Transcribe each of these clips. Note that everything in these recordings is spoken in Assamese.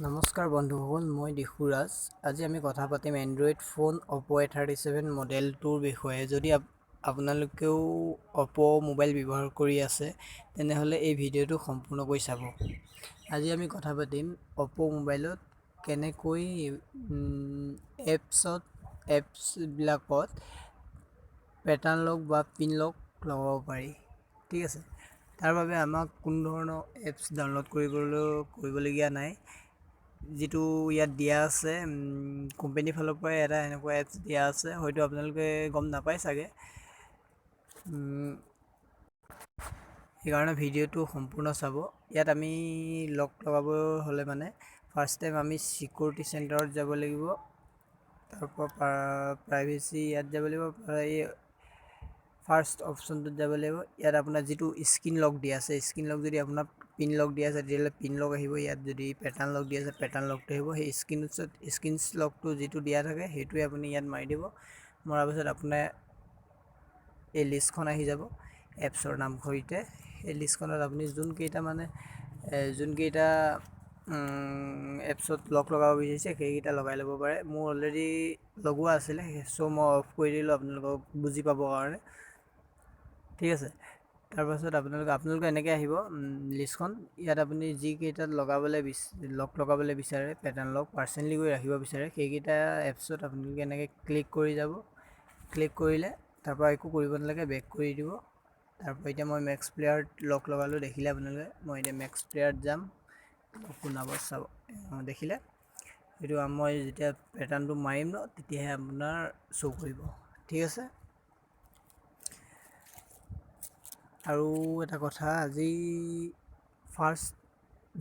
নমস্কাৰ বন্ধুসকল, মই দিশুৰাজ। আজি আমি কথা পাতিম এণ্ড্ৰইড ফোন অ'প' A37 মডেলটোৰ বিষয়ে। যদি আপোনালোকেও অ'প' মোবাইল ব্যৱহাৰ কৰি আছে তেনেহ'লে এই ভিডিঅ'টো সম্পূৰ্ণকৈ চাব। আজি আমি কথা পাতিম অ'প' মোবাইলত কেনেকৈ এপছবিলাকত পেটাৰ্ণ লক বা পিন লক লগাব পাৰি। ঠিক আছে, তাৰ বাবে আমাক কোনো ধৰণৰ এপছ ডাউনলোড কৰিবলগীয়া নাই। যিটো ইয়াত দিয়া আছে কোম্পানীৰ ফালৰ পৰাই এটা এনেকুৱা এপছ দিয়া আছে, হয়তো আপোনালোকে গম নাপায় চাগে। সেইকাৰণে ভিডিঅ'টো সম্পূৰ্ণ চাব। ইয়াত আমি লক লগাব হ'লে ফাৰ্ষ্ট টাইম আমি ছিকিউৰিটি চেণ্টাৰত যাব লাগিব, তাৰপৰা প্ৰাইভেচি ইয়াত যাব লাগিব, ফাৰ্ষ্ট অপশ্যনটোত যাব লাগিব। ইয়াত আপোনাৰ যিটো স্ক্ৰীন লক দিয়া আছে, স্ক্ৰীন লক যদি আপোনাৰ পিন লক দিয়া আছে তেতিয়াহ'লে পিন লক আহিব। ইয়াত যদি পেটাৰ্ণ লক দিয়া আছে পেটাৰ্ণ লকটো আহিব। সেই স্ক্ৰীন লকটো যিটো দিয়া থাকে সেইটোৱে আপুনি ইয়াত মাৰি দিব। মৰাৰ পাছত আপোনাৰ এই লিষ্টখন আহি যাব এপছৰ নাম সৈতে। এই লিষ্টখনত আপুনি যোনকেইটা এপছত লক লগাব বিচাৰিছে সেইকেইটা লগাই ল'ব পাৰে। মোৰ অলৰেডি লগোৱা আছিলে, চ' মই অফ কৰি দিলোঁ আপোনালোকক বুজি পাবৰ কাৰণে। ঠিক আছে, তাৰপাছত আপোনালোকে এনেকৈ আহিব লিষ্টখন। ইয়াত আপুনি যিকেইটাত লক লগাবলৈ বিচাৰে, পেটাৰ্ণ লক পাৰ্চনেলি কৰি ৰাখিব বিচাৰে, সেইকেইটা এপছত আপোনালোকে এনেকৈ ক্লিক কৰি যাব। ক্লিক কৰিলে তাৰপৰা একো কৰিব নালাগে, বেক কৰি দিব। তাৰপৰা এতিয়া মই মেক্স প্লেয়াৰত লক লগালোঁ, দেখিলে আপোনালোকে। মই এতিয়া মেক্স প্লেয়াৰত যাম, শুনাব চাব, দেখিলে। সেইটো মই যেতিয়া পেটাৰ্ণটো মাৰিম ন তেতিয়াহে আপোনাৰ শ্ব' কৰিব। ঠিক আছে, আৰু এটা কথা, আজি ফাৰ্ষ্ট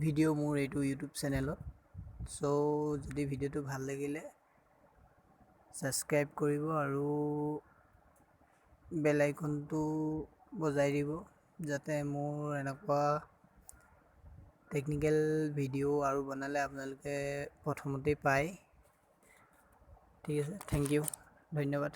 ভিডিঅ' মোৰ এইটো ইউটিউব চেনেলত। চ' যদি ভিডিঅ'টো ভাল লাগিলে ছাবস্ক্ৰাইব কৰিব আৰু বেল আইকনটো বজাই দিব, যাতে মোৰ এনেকুৱা টেকনিকেল ভিডিঅ' আৰু বনালে আপোনালোকে প্ৰথমতেই পায়। ঠিক আছে, থেংক ইউ, ধন্যবাদ।